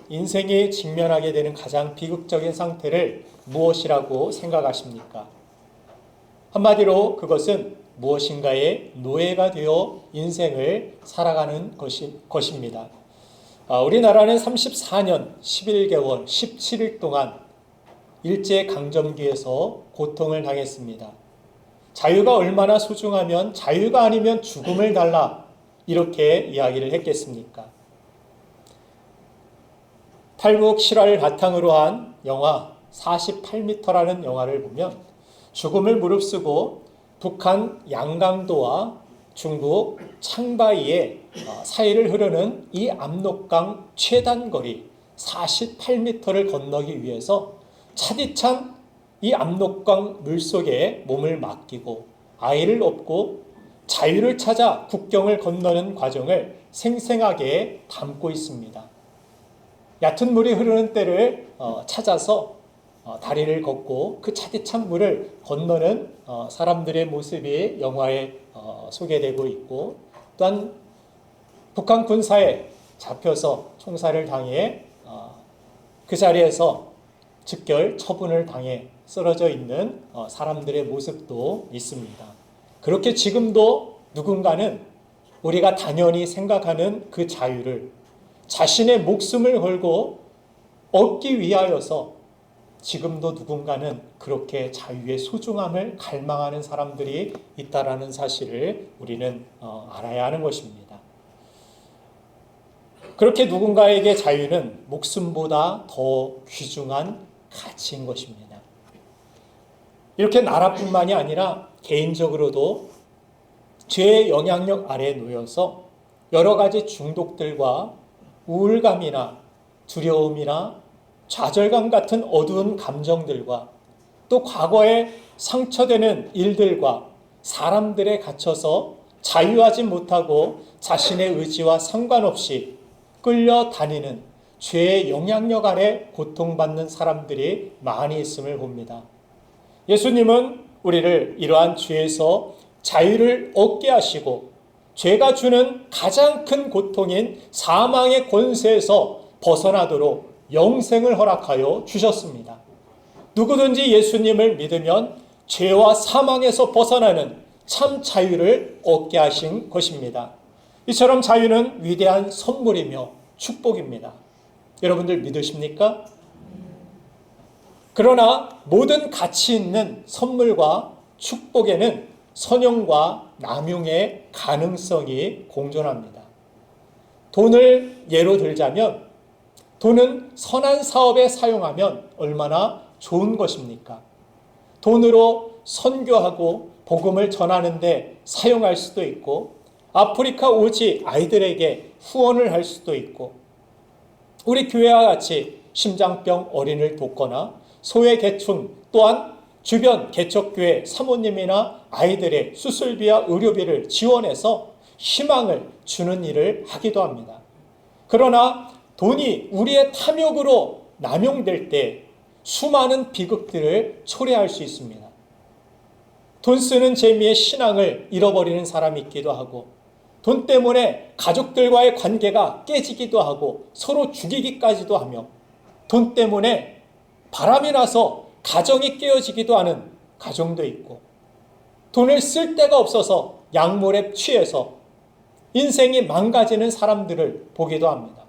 인생이 직면하게 되는 가장 비극적인 상태를 무엇이라고 생각하십니까? 한마디로 그것은 무엇인가의 노예가 되어 인생을 살아가는 것입니다. 우리나라는 34년 11개월 17일 동안 일제강점기에서 고통을 당했습니다. 자유가 얼마나 소중하면 자유가 아니면 죽음을 달라 이렇게 이야기를 했겠습니까? 탈북 실화를 바탕으로 한 영화 48m라는 영화를 보면 죽음을 무릅쓰고 북한 양강도와 중국 창바이의 사이를 흐르는 이 압록강 최단거리 48m를 건너기 위해서 차디찬 이 압록강 물속에 몸을 맡기고 아이를 업고 자유를 찾아 국경을 건너는 과정을 생생하게 담고 있습니다. 얕은 물이 흐르는 때를 찾아서 다리를 걷고 그 차디찬 물을 건너는 사람들의 모습이 영화에 소개되고 있고, 또한 북한 군사에 잡혀서 총살을 당해 그 자리에서 즉결 처분을 당해 쓰러져 있는 사람들의 모습도 있습니다. 그렇게 지금도 누군가는 우리가 당연히 생각하는 그 자유를 자신의 목숨을 걸고 얻기 위하여서 지금도 누군가는 그렇게 자유의 소중함을 갈망하는 사람들이 있다라는 사실을 우리는 알아야 하는 것입니다. 그렇게 누군가에게 자유는 목숨보다 더 귀중한 가치인 것입니다. 이렇게 나라뿐만이 아니라 개인적으로도 죄의 영향력 아래에 놓여서 여러 가지 중독들과 우울감이나 두려움이나 좌절감 같은 어두운 감정들과 또 과거에 상처되는 일들과 사람들에 갇혀서 자유하지 못하고 자신의 의지와 상관없이 끌려다니는 죄의 영향력 아래 고통받는 사람들이 많이 있음을 봅니다. 예수님은 우리를 이러한 죄에서 자유를 얻게 하시고 죄가 주는 가장 큰 고통인 사망의 권세에서 벗어나도록 영생을 허락하여 주셨습니다. 누구든지 예수님을 믿으면 죄와 사망에서 벗어나는 참 자유를 얻게 하신 것입니다. 이처럼 자유는 위대한 선물이며 축복입니다. 여러분들 믿으십니까? 그러나 모든 가치 있는 선물과 축복에는 선용과 남용의 가능성이 공존합니다. 돈을 예로 들자면 돈은 선한 사업에 사용하면 얼마나 좋은 것입니까? 돈으로 선교하고 복음을 전하는 데 사용할 수도 있고 아프리카 오지 아이들에게 후원을 할 수도 있고 우리 교회와 같이 심장병 어린이를 돕거나 소외계층 또한 주변 개척교회 사모님이나 아이들의 수술비와 의료비를 지원해서 희망을 주는 일을 하기도 합니다. 그러나 돈이 우리의 탐욕으로 남용될 때 수많은 비극들을 초래할 수 있습니다. 돈 쓰는 재미에 신앙을 잃어버리는 사람이 있기도 하고 돈 때문에 가족들과의 관계가 깨지기도 하고 서로 죽이기까지도 하며 돈 때문에 바람이 나서 가정이 깨어지기도 하는 가정도 있고 돈을 쓸 데가 없어서 약물에 취해서 인생이 망가지는 사람들을 보기도 합니다.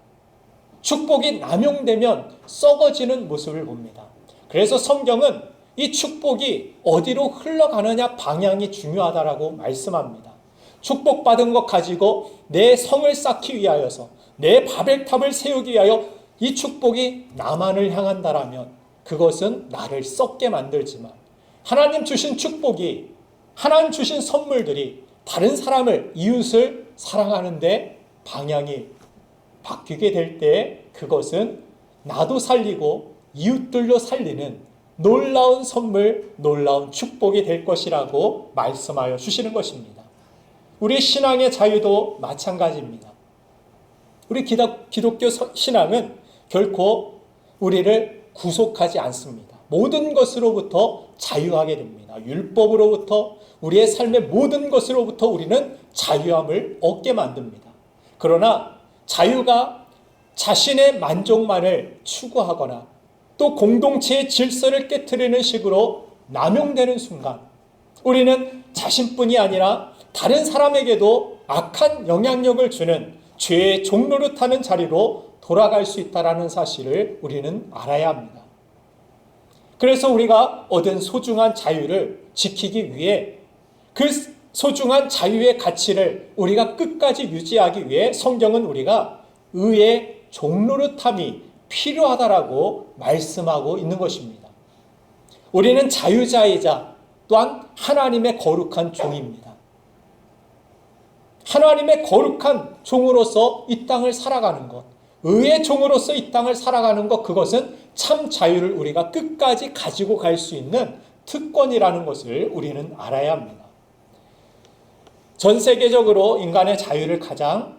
축복이 남용되면 썩어지는 모습을 봅니다. 그래서 성경은 이 축복이 어디로 흘러가느냐 방향이 중요하다라고 말씀합니다. 축복받은 것 가지고 내 성을 쌓기 위하여서 내 바벨탑을 세우기 위하여 이 축복이 나만을 향한다라면 그것은 나를 썩게 만들지만 하나님 주신 축복이 하나님 주신 선물들이 다른 사람을 이웃을 사랑하는데 방향이 바뀌게 될 때 그것은 나도 살리고 이웃들도 살리는 놀라운 선물, 놀라운 축복이 될 것이라고 말씀하여 주시는 것입니다. 우리 신앙의 자유도 마찬가지입니다. 우리 기독교 신앙은 결코 우리를 구속하지 않습니다. 모든 것으로부터 자유하게 됩니다. 율법으로부터 우리의 삶의 모든 것으로부터 우리는 자유함을 얻게 만듭니다. 그러나 자유가 자신의 만족만을 추구하거나 또 공동체의 질서를 깨트리는 식으로 남용되는 순간 우리는 자신뿐이 아니라 다른 사람에게도 악한 영향력을 주는 죄의 종노릇하는 자리로 돌아갈 수 있다는 사실을 우리는 알아야 합니다. 그래서 우리가 얻은 소중한 자유를 지키기 위해 그 소중한 자유의 가치를 우리가 끝까지 유지하기 위해 성경은 우리가 의의 종노릇함이 필요하다라고 말씀하고 있는 것입니다. 우리는 자유자이자 또한 하나님의 거룩한 종입니다. 하나님의 거룩한 종으로서 이 땅을 살아가는 것, 의의 종으로서 이 땅을 살아가는 것, 그것은 참 자유를 우리가 끝까지 가지고 갈 수 있는 특권이라는 것을 우리는 알아야 합니다. 전 세계적으로 인간의 자유를 가장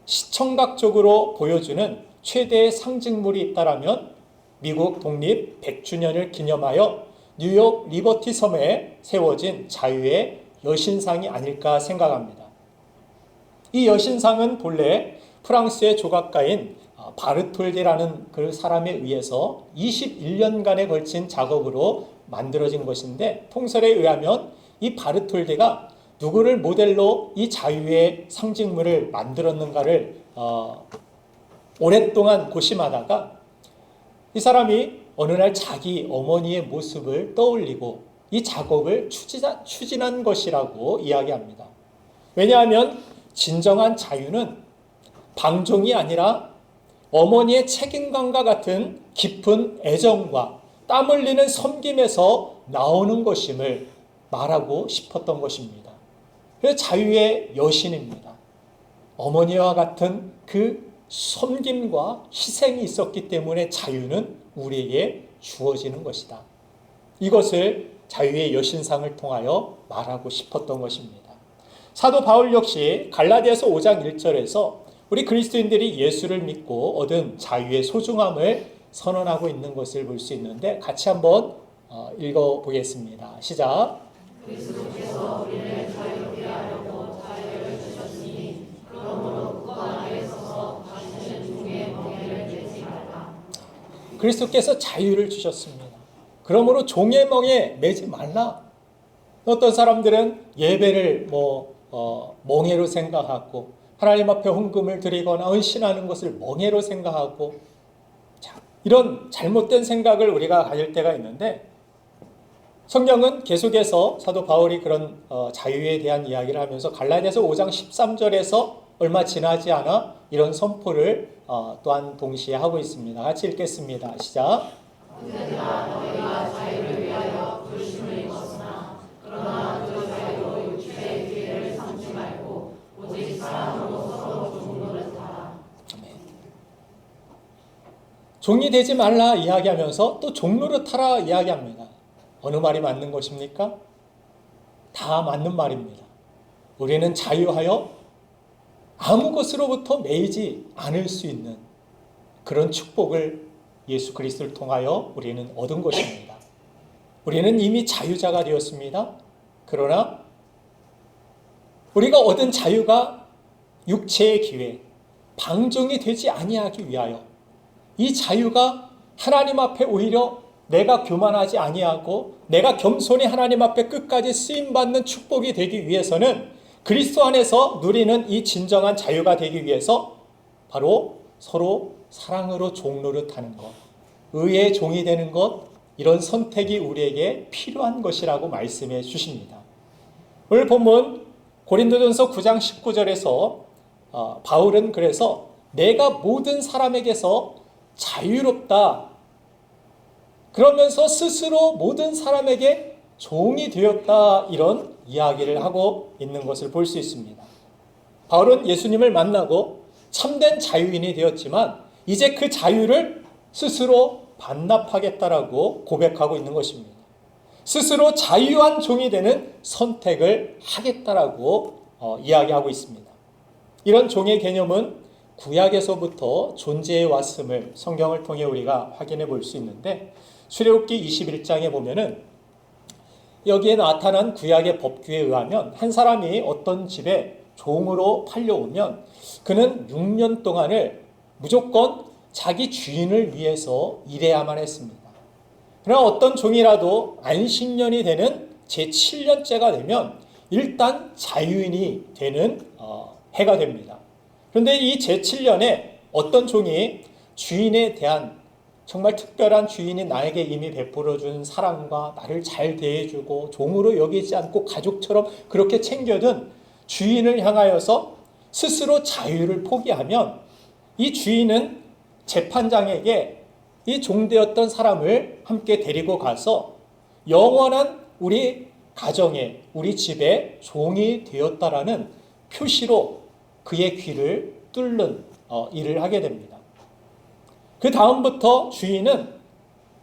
시청각적으로 보여주는 최대의 상징물이 있다라면 미국 독립 100주년을 기념하여 뉴욕 리버티 섬에 세워진 자유의 여신상이 아닐까 생각합니다. 이 여신상은 본래 프랑스의 조각가인 바르톨디라는 그 사람에 의해서 21년간에 걸친 작업으로 만들어진 것인데, 통설에 의하면 이 바르톨디가 누구를 모델로 이 자유의 상징물을 만들었는가를 오랫동안 고심하다가 이 사람이 어느 날 자기 어머니의 모습을 떠올리고 이 작업을 추진한 것이라고 이야기합니다. 왜냐하면 진정한 자유는 방종이 아니라 어머니의 책임감과 같은 깊은 애정과 땀 흘리는 섬김에서 나오는 것임을 말하고 싶었던 것입니다. 그래서 자유의 여신입니다. 어머니와 같은 그 섬김과 희생이 있었기 때문에 자유는 우리에게 주어지는 것이다. 이것을 자유의 여신상을 통하여 말하고 싶었던 것입니다. 사도 바울 역시 갈라디아서 5장 1절에서 우리 그리스도인들이 예수를 믿고 얻은 자유의 소중함을 선언하고 있는 것을 볼 수 있는데, 같이 한번 읽어보겠습니다. 시작. 그리스도께서 우리를 자유롭게 하려고 자유를 주셨으니 그러므로 국가 안에 서서 다시는 종의 멍에를 매지 말라. 그리스도께서 자유를 주셨습니다. 그러므로 종의 멍에 매지 말라. 어떤 사람들은 예배를 멍해로 생각하고 하나님 앞에 헌금을 드리거나 헌신하는 것을 멍해로 생각하고, 이런 잘못된 생각을 우리가 가질 때가 있는데, 성경은 계속해서 사도 바울이 그런 자유에 대한 이야기를 하면서 갈라디아서 5장 13절에서 얼마 지나지 않아 이런 선포를 또한 동시에 하고 있습니다. 같이 읽겠습니다. 시작. 언제나 너희가 자유를 위하여 부르심을 입었으나 그러나 그 자유로 육체의 기회를 삼지 말고 오직 사랑으로 서로 종노릇하라. 종이 되지 말라 이야기하면서 또 종노릇하라 이야기합니다. 어느 말이 맞는 것입니까? 다 맞는 말입니다. 우리는 자유하여 아무 것으로부터 매이지 않을 수 있는 그런 축복을 예수 그리스도를 통하여 우리는 얻은 것입니다. 우리는 이미 자유자가 되었습니다. 그러나 우리가 얻은 자유가 육체의 기회, 방종이 되지 아니하기 위하여, 이 자유가 하나님 앞에 오히려 내가 교만하지 아니하고 내가 겸손히 하나님 앞에 끝까지 쓰임받는 축복이 되기 위해서는, 그리스도 안에서 누리는 이 진정한 자유가 되기 위해서 바로 서로 사랑으로 종노릇하는 것, 의의 종이 되는 것, 이런 선택이 우리에게 필요한 것이라고 말씀해 주십니다. 오늘 본문 고린도전서 9장 19절에서 바울은 그래서 내가 모든 사람에게서 자유롭다, 그러면서 스스로 모든 사람에게 종이 되었다, 이런 이야기를 하고 있는 것을 볼 수 있습니다. 바울은 예수님을 만나고 참된 자유인이 되었지만 이제 그 자유를 스스로 반납하겠다라고 고백하고 있는 것입니다. 스스로 자유한 종이 되는 선택을 하겠다라고 이야기하고 있습니다. 이런 종의 개념은 구약에서부터 존재해 왔음을 성경을 통해 우리가 확인해 볼 수 있는데, 출애굽기 21장에 보면은 여기에 나타난 구약의 법규에 의하면 한 사람이 어떤 집에 종으로 팔려오면 그는 6년 동안을 무조건 자기 주인을 위해서 일해야만 했습니다. 그러나 어떤 종이라도 안식년이 되는 제7년째가 되면 일단 자유인이 되는 해가 됩니다. 그런데 이 제7년에 어떤 종이 주인에 대한 정말 특별한 주인이 나에게 이미 베풀어준 사랑과 나를 잘 대해주고 종으로 여기지 않고 가족처럼 그렇게 챙겨둔 주인을 향하여서 스스로 자유를 포기하면 이 주인은 재판장에게 이 종되었던 사람을 함께 데리고 가서 영원한 우리 가정에, 우리 집에 종이 되었다라는 표시로 그의 귀를 뚫는 일을 하게 됩니다. 그 다음부터 주인은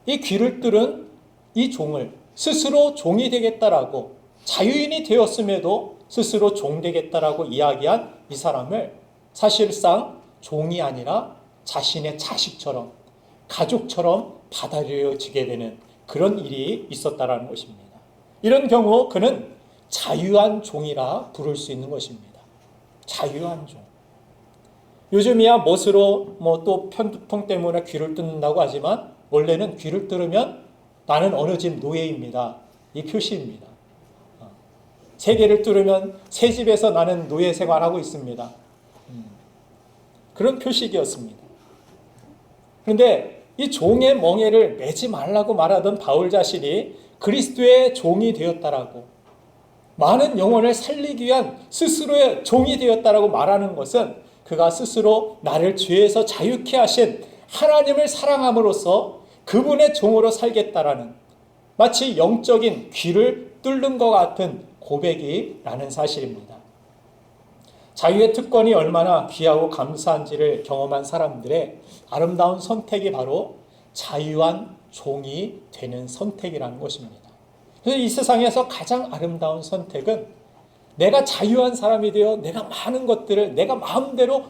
이 귀를 뚫은 이 종을 스스로 종이 되겠다라고, 자유인이 되었음에도 스스로 종 되겠다라고 이야기한 이 사람을 사실상 종이 아니라 자신의 자식처럼, 가족처럼 받아들여지게 되는 그런 일이 있었다라는 것입니다. 이런 경우 그는 자유한 종이라 부를 수 있는 것입니다. 자유한 종. 요즘이야 못으로 또 편두통 때문에 귀를 뚫는다고 하지만 원래는 귀를 뚫으면 나는 어느 집 노예입니다. 이 표시입니다. 세 개를 뚫으면 새 집에서 나는 노예 생활하고 있습니다. 그런 표식이었습니다. 그런데 이 종의 멍에를 매지 말라고 말하던 바울 자신이 그리스도의 종이 되었다라고, 많은 영혼을 살리기 위한 스스로의 종이 되었다라고 말하는 것은 그가 스스로 나를 죄에서 자유케 하신 하나님을 사랑함으로써 그분의 종으로 살겠다라는, 마치 영적인 귀를 뚫는 것 같은 고백이라는 사실입니다. 자유의 특권이 얼마나 귀하고 감사한지를 경험한 사람들의 아름다운 선택이 바로 자유한 종이 되는 선택이라는 것입니다. 그래서 이 세상에서 가장 아름다운 선택은 내가 자유한 사람이 되어 내가 많은 것들을 내가 마음대로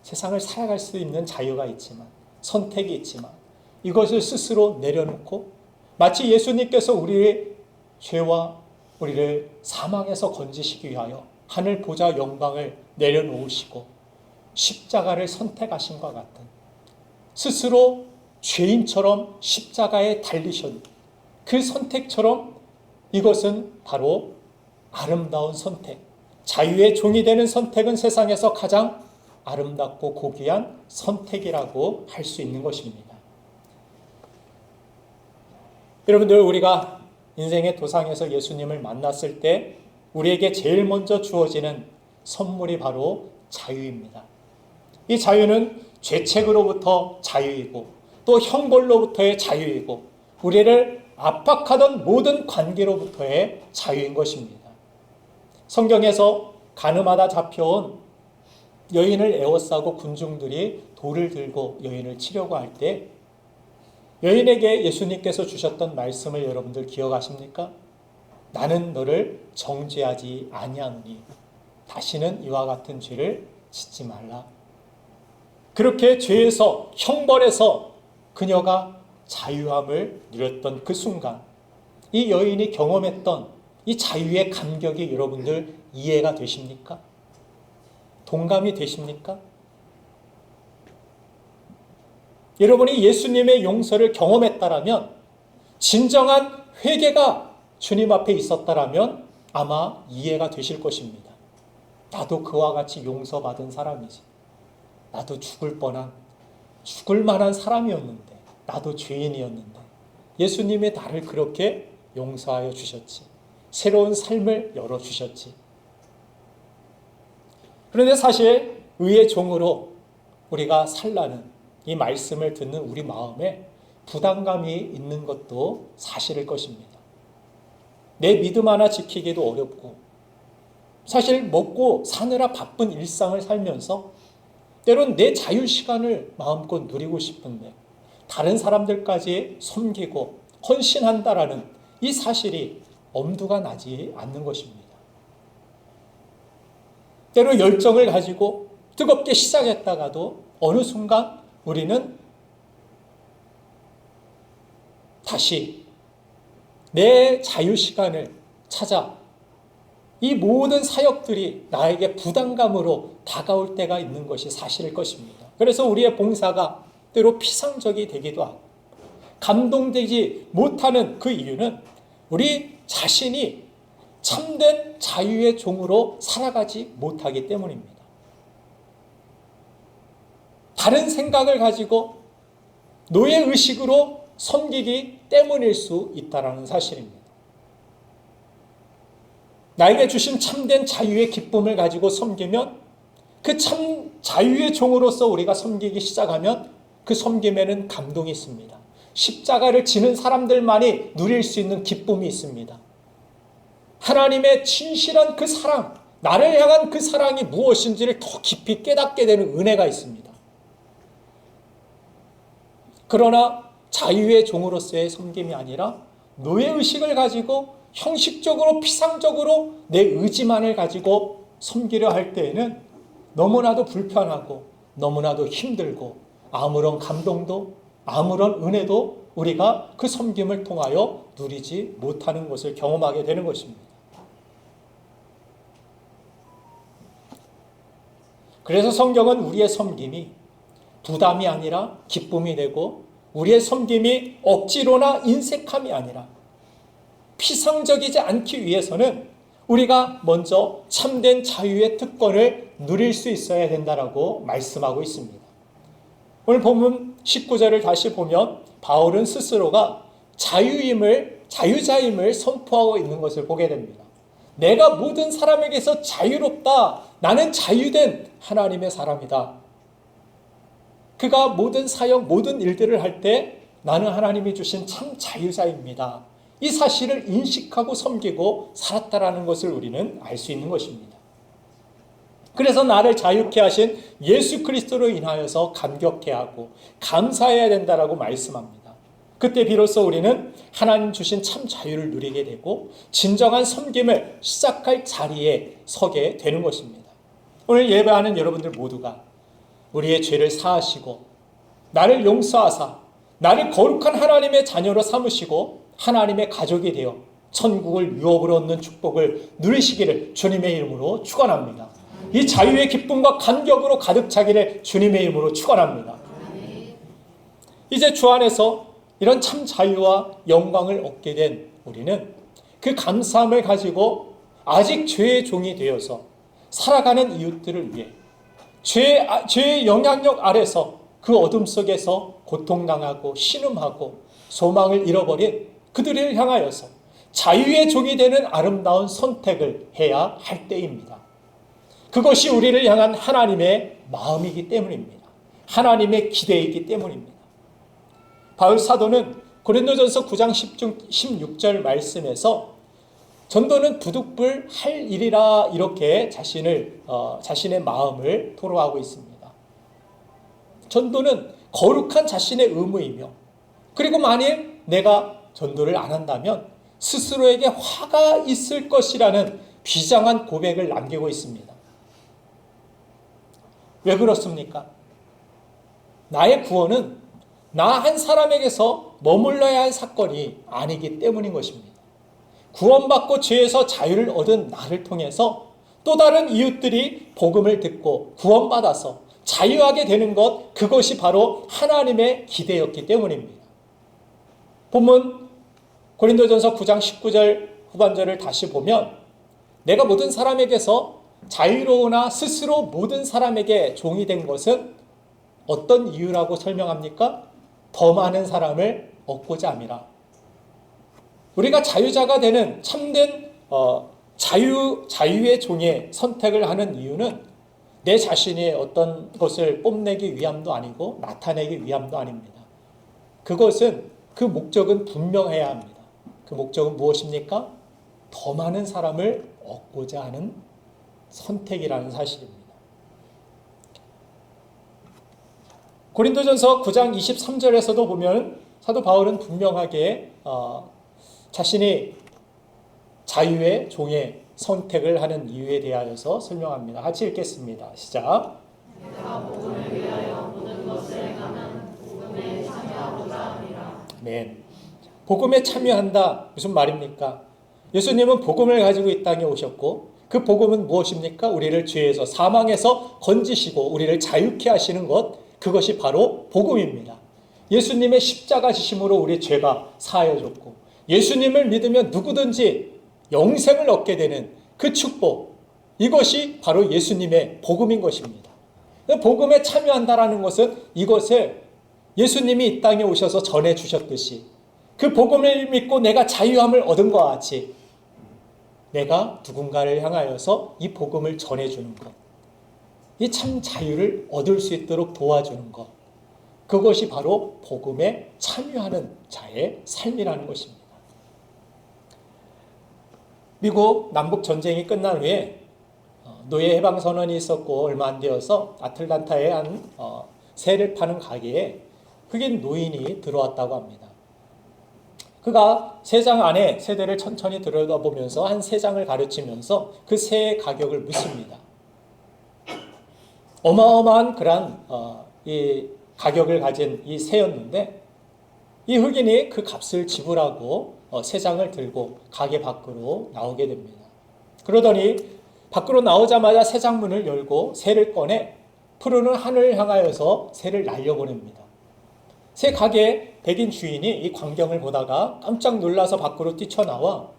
세상을 살아갈 수 있는 자유가 있지만, 선택이 있지만, 이것을 스스로 내려놓고 마치 예수님께서 우리의 죄와 우리를 사망에서 건지시기 위하여 하늘 보좌 영광을 내려놓으시고 십자가를 선택하신 것 같은, 스스로 죄인처럼 십자가에 달리신 그 선택처럼 이것은 바로 아름다운 선택, 자유의 종이 되는 선택은 세상에서 가장 아름답고 고귀한 선택이라고 할 수 있는 것입니다. 여러분들, 우리가 인생의 도상에서 예수님을 만났을 때 우리에게 제일 먼저 주어지는 선물이 바로 자유입니다. 이 자유는 죄책으로부터 자유이고 또 형벌로부터의 자유이고 우리를 압박하던 모든 관계로부터의 자유인 것입니다. 성경에서 가늠하다 잡혀온 여인을 에워싸고 군중들이 돌을 들고 여인을 치려고 할 때 여인에게 예수님께서 주셨던 말씀을 여러분들 기억하십니까? 나는 너를 정죄하지 아니하노니 다시는 이와 같은 죄를 짓지 말라. 그렇게 죄에서, 형벌에서 그녀가 자유함을 누렸던 그 순간, 이 여인이 경험했던 이 자유의 감격이 여러분들 이해가 되십니까? 동감이 되십니까? 여러분이 예수님의 용서를 경험했다라면, 진정한 회개가 주님 앞에 있었다라면 아마 이해가 되실 것입니다. 나도 그와 같이 용서받은 사람이지. 나도 죽을 만한 사람이었는데, 나도 죄인이었는데 예수님이 나를 그렇게 용서하여 주셨지. 새로운 삶을 열어주셨지. 그런데 사실 의의 종으로 우리가 살라는 이 말씀을 듣는 우리 마음에 부담감이 있는 것도 사실일 것입니다. 내 믿음 하나 지키기도 어렵고, 사실 먹고 사느라 바쁜 일상을 살면서 때론 내 자유시간을 마음껏 누리고 싶은데 다른 사람들까지 섬기고 헌신한다라는 이 사실이 엄두가 나지 않는 것입니다. 때로 열정을 가지고 뜨겁게 시작했다가도 어느 순간 우리는 다시 내 자유시간을 찾아 이 모든 사역들이 나에게 부담감으로 다가올 때가 있는 것이 사실일 것입니다. 그래서 우리의 봉사가 때로 피상적이 되기도 하고 감동되지 못하는 그 이유는 우리 자신이 참된 자유의 종으로 살아가지 못하기 때문입니다. 다른 생각을 가지고 노예의식으로 섬기기 때문일 수 있다는 사실입니다. 나에게 주신 참된 자유의 기쁨을 가지고 섬기면 그 참 자유의 종으로서 우리가 섬기기 시작하면 그 섬김에는 감동이 있습니다. 십자가를 지는 사람들만이 누릴 수 있는 기쁨이 있습니다. 하나님의 진실한 그 사랑, 나를 향한 그 사랑이 무엇인지를 더 깊이 깨닫게 되는 은혜가 있습니다. 그러나 자유의 종으로서의 섬김이 아니라 노예의식을 가지고 형식적으로 피상적으로 내 의지만을 가지고 섬기려 할 때에는 너무나도 불편하고 너무나도 힘들고 아무런 감동도 아무런 은혜도 우리가 그 섬김을 통하여 누리지 못하는 것을 경험하게 되는 것입니다. 그래서 성경은 우리의 섬김이 부담이 아니라 기쁨이 되고 우리의 섬김이 억지로나 인색함이 아니라 피상적이지 않기 위해서는 우리가 먼저 참된 자유의 특권을 누릴 수 있어야 된다라고 말씀하고 있습니다. 오늘 본문 19절을 다시 보면 바울은 스스로가 자유자임을 선포하고 있는 것을 보게 됩니다. 내가 모든 사람에게서 자유롭다. 나는 자유된 하나님의 사람이다. 그가 모든 사역, 모든 일들을 할 때 나는 하나님이 주신 참 자유자입니다. 이 사실을 인식하고 섬기고 살았다라는 것을 우리는 알 수 있는 것입니다. 그래서 나를 자유케 하신 예수 그리스도로 인하여서 감격해야 하고 감사해야 된다라고 말씀합니다. 그때 비로소 우리는 하나님 주신 참 자유를 누리게 되고 진정한 섬김을 시작할 자리에 서게 되는 것입니다. 오늘 예배하는 여러분들 모두가 우리의 죄를 사하시고 나를 용서하사 나를 거룩한 하나님의 자녀로 삼으시고 하나님의 가족이 되어 천국을 유업으로 얻는 축복을 누리시기를 주님의 이름으로 축원합니다. 이 자유의 기쁨과 감격으로 가득 차기를 주님의 이름으로 축원합니다. 이제 주 안에서 이런 참 자유와 영광을 얻게 된 우리는 그 감사함을 가지고 아직 죄의 종이 되어서 살아가는 이웃들을 위해 죄의 영향력 아래서 그 어둠 속에서 고통당하고 신음하고 소망을 잃어버린 그들을 향하여서 자유의 종이 되는 아름다운 선택을 해야 할 때입니다. 그것이 우리를 향한 하나님의 마음이기 때문입니다. 하나님의 기대이기 때문입니다. 바울 사도는 고린도전서 9장 16절 말씀에서 전도는 부득불 할 일이라 이렇게 자신의 마음을 토로하고 있습니다. 전도는 거룩한 자신의 의무이며 그리고 만일 내가 전도를 안 한다면 스스로에게 화가 있을 것이라는 비장한 고백을 남기고 있습니다. 왜 그렇습니까? 나의 구원은 나 한 사람에게서 머물러야 할 사건이 아니기 때문인 것입니다. 구원받고 죄에서 자유를 얻은 나를 통해서 또 다른 이웃들이 복음을 듣고 구원받아서 자유하게 되는 것, 그것이 바로 하나님의 기대였기 때문입니다. 본문 고린도전서 9장 19절 후반절을 다시 보면 내가 모든 사람에게서 자유로우나 스스로 모든 사람에게 종이 된 것은 어떤 이유라고 설명합니까? 더 많은 사람을 얻고자 함이라. 우리가 자유자가 되는 참된 자유의 종의 선택을 하는 이유는 내 자신이 어떤 것을 뽐내기 위함도 아니고 나타내기 위함도 아닙니다. 그것은 그 목적은 분명해야 합니다. 그 목적은 무엇입니까? 더 많은 사람을 얻고자 하는 선택이라는 사실입니다. 고린도전서 9장 23절에서도 보면 사도 바울은 분명하게 자신이 자유의 종의 선택을 하는 이유에 대하여서 설명합니다. 같이 읽겠습니다. 시작. 내가 복음을 위하여 모든 것을 행하는 복음에 참여하고자 함이라. 아멘. 복음에 참여한다. 무슨 말입니까? 예수님은 복음을 가지고 이 땅에 오셨고 그 복음은 무엇입니까? 우리를 죄에서 사망에서 건지시고 우리를 자유케 하시는 것, 그것이 바로 복음입니다. 예수님의 십자가 지심으로 우리 죄가 사하여졌고 예수님을 믿으면 누구든지 영생을 얻게 되는 그 축복, 이것이 바로 예수님의 복음인 것입니다. 복음에 참여한다라는 것은 이것을 예수님이 이 땅에 오셔서 전해주셨듯이 그 복음을 믿고 내가 자유함을 얻은 것과 같이 내가 누군가를 향하여서 이 복음을 전해주는 것, 이 참 자유를 얻을 수 있도록 도와주는 것, 그것이 바로 복음에 참여하는 자의 삶이라는 것입니다. 미국 남북전쟁이 끝난 후에 노예 해방선언이 있었고 얼마 안 되어서 아틀란타의 한 새를 파는 가게에 흑인 노인이 들어왔다고 합니다. 그가 새장 안에 새들을 천천히 들여다보면서 한 새장을 가르치면서 그 새의 가격을 묻습니다. 어마어마한 그런 이 가격을 가진 이 새였는데 이 흑인이 그 값을 지불하고 새장을 들고 가게 밖으로 나오게 됩니다. 그러더니 밖으로 나오자마자 새장 문을 열고 새를 꺼내 푸르는 하늘을 향하여서 새를 날려보냅니다. 새 가게 백인 주인이 이 광경을 보다가 깜짝 놀라서 밖으로 뛰쳐나와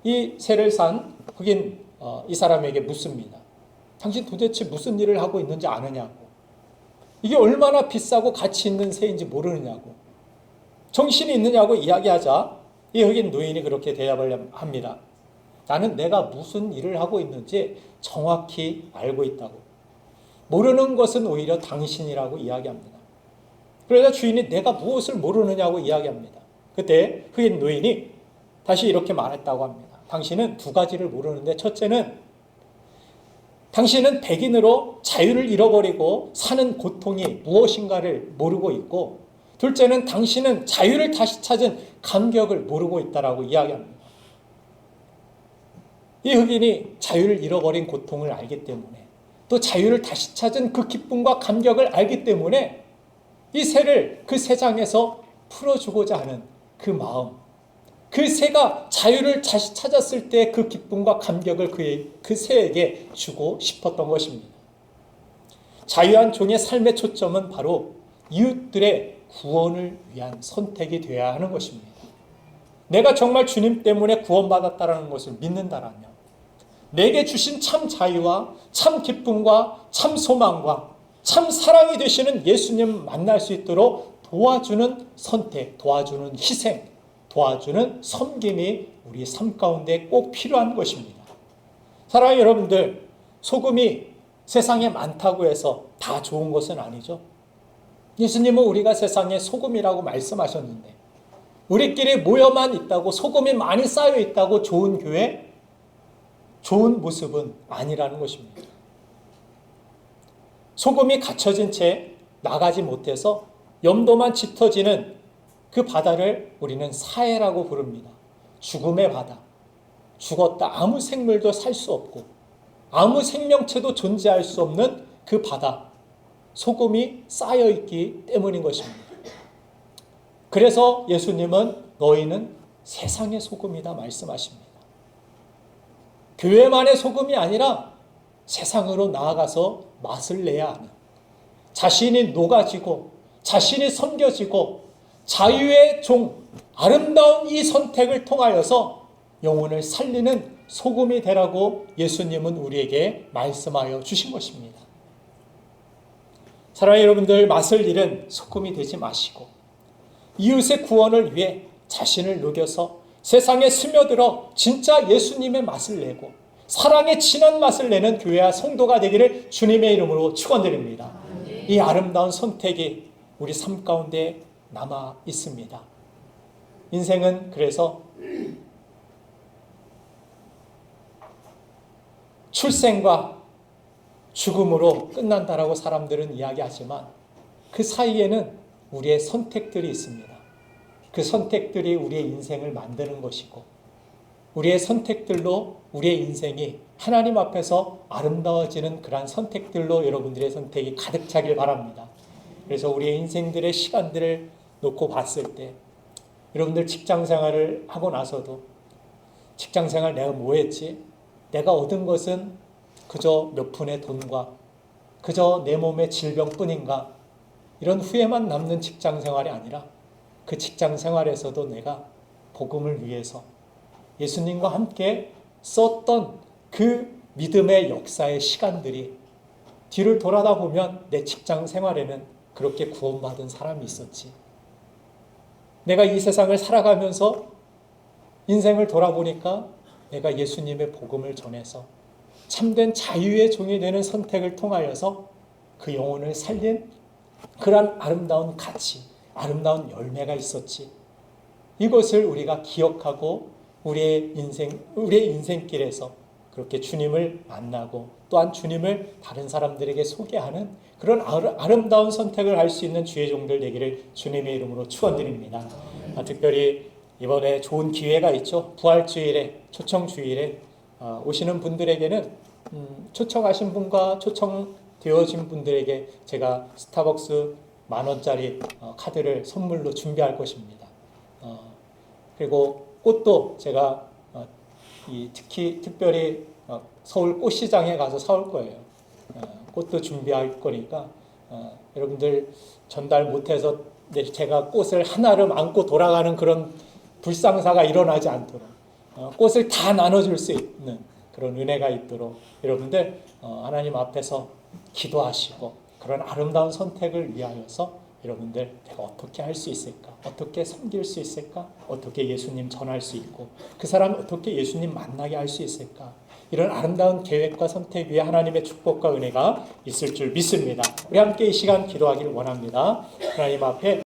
이 새를 산 흑인 이 사람에게 묻습니다. 당신 도대체 무슨 일을 하고 있는지 아느냐고. 이게 얼마나 비싸고 가치 있는 새인지 모르느냐고. 정신이 있느냐고 이야기하자 이 흑인 노인이 그렇게 대답을 합니다. 나는 내가 무슨 일을 하고 있는지 정확히 알고 있다고. 모르는 것은 오히려 당신이라고 이야기합니다. 그러자 주인이 내가 무엇을 모르느냐고 이야기합니다. 그때 흑인 노인이 다시 이렇게 말했다고 합니다. 당신은 두 가지를 모르는데 첫째는 당신은 백인으로 자유를 잃어버리고 사는 고통이 무엇인가를 모르고 있고 둘째는 당신은 자유를 다시 찾은 감격을 모르고 있다라고 이야기합니다. 이 흑인이 자유를 잃어버린 고통을 알기 때문에 또 자유를 다시 찾은 그 기쁨과 감격을 알기 때문에 이 새를 그 새장에서 풀어주고자 하는 그 마음, 그 새가 자유를 다시 찾았을 때 그 기쁨과 감격을 그 새에게 주고 싶었던 것입니다. 자유한 종의 삶의 초점은 바로 이웃들의 구원을 위한 선택이 되어야 하는 것입니다. 내가 정말 주님 때문에 구원받았다는 것을 믿는다라면 내게 주신 참 자유와 참 기쁨과 참 소망과 참 사랑이 되시는 예수님 만날 수 있도록 도와주는 선택, 도와주는 희생, 도와주는 섬김이 우리 삶 가운데 꼭 필요한 것입니다. 사랑하는 여러분들, 소금이 세상에 많다고 해서 다 좋은 것은 아니죠. 예수님은 우리가 세상의 소금이라고 말씀하셨는데 우리끼리 모여만 있다고 소금이 많이 쌓여 있다고 좋은 교회, 좋은 모습은 아니라는 것입니다. 소금이 갇혀진 채 나가지 못해서 염도만 짙어지는 그 바다를 우리는 사해라고 부릅니다. 죽음의 바다. 죽었다. 아무 생물도 살 수 없고 아무 생명체도 존재할 수 없는 그 바다. 소금이 쌓여있기 때문인 것입니다. 그래서 예수님은 너희는 세상의 소금이다 말씀하십니다. 교회만의 소금이 아니라 세상으로 나아가서 맛을 내야 하는, 자신이 녹아지고 자신이 섬겨지고 자유의 종, 아름다운 이 선택을 통하여서 영혼을 살리는 소금이 되라고 예수님은 우리에게 말씀하여 주신 것입니다. 사랑하는 여러분들, 맛을 잃은 소금이 되지 마시고 이웃의 구원을 위해 자신을 녹여서 세상에 스며들어 진짜 예수님의 맛을 내고 사랑의 진한 맛을 내는 교회와 성도가 되기를 주님의 이름으로 축원드립니다. 이 아름다운 선택이 우리 삶 가운데 남아 있습니다. 인생은 그래서 출생과 죽음으로 끝난다라고 사람들은 이야기하지만 그 사이에는 우리의 선택들이 있습니다. 그 선택들이 우리의 인생을 만드는 것이고 우리의 선택들로 우리의 인생이 하나님 앞에서 아름다워지는 그러한 선택들로 여러분들의 선택이 가득 차길 바랍니다. 그래서 우리의 인생들의 시간들을 놓고 봤을 때 여러분들 직장생활을 하고 나서도 직장생활 내가 뭐 했지? 내가 얻은 것은 그저 몇 푼의 돈과 그저 내 몸의 질병뿐인가? 이런 후회만 남는 직장 생활이 아니라 그 직장 생활에서도 내가 복음을 위해서 예수님과 함께 썼던 그 믿음의 역사의 시간들이 뒤를 돌아다 보면 내 직장 생활에는 그렇게 구원받은 사람이 있었지. 내가 이 세상을 살아가면서 인생을 돌아보니까 내가 예수님의 복음을 전해서 참된 자유의 종이 되는 선택을 통하여서 그 영혼을 살린 그런 아름다운 가치, 아름다운 열매가 있었지. 이것을 우리가 기억하고 우리의 인생길에서 그렇게 주님을 만나고 또한 주님을 다른 사람들에게 소개하는 그런 아름다운 선택을 할 수 있는 주의 종들 되기를 주님의 이름으로 축원드립니다. 특별히 이번에 좋은 기회가 있죠. 부활주일에, 초청주일에 오시는 분들에게는 초청하신 분과 초청되어진 분들에게 제가 스타벅스 10,000원짜리 카드를 선물로 준비할 것입니다. 그리고 꽃도 제가 특별히 서울 꽃시장에 가서 사올 거예요. 꽃도 준비할 거니까 여러분들 전달 못해서 제가 꽃을 하나를 안고 돌아가는 그런 불상사가 일어나지 않도록 꽃을 다 나눠줄 수 있는 그런 은혜가 있도록 여러분들 하나님 앞에서 기도하시고 그런 아름다운 선택을 위하여서 여러분들 내가 어떻게 할 수 있을까? 어떻게 섬길 수 있을까? 어떻게 예수님 전할 수 있고 그 사람 어떻게 예수님 만나게 할 수 있을까? 이런 아름다운 계획과 선택 위에 하나님의 축복과 은혜가 있을 줄 믿습니다. 우리 함께 이 시간 기도하기를 원합니다. 하나님 앞에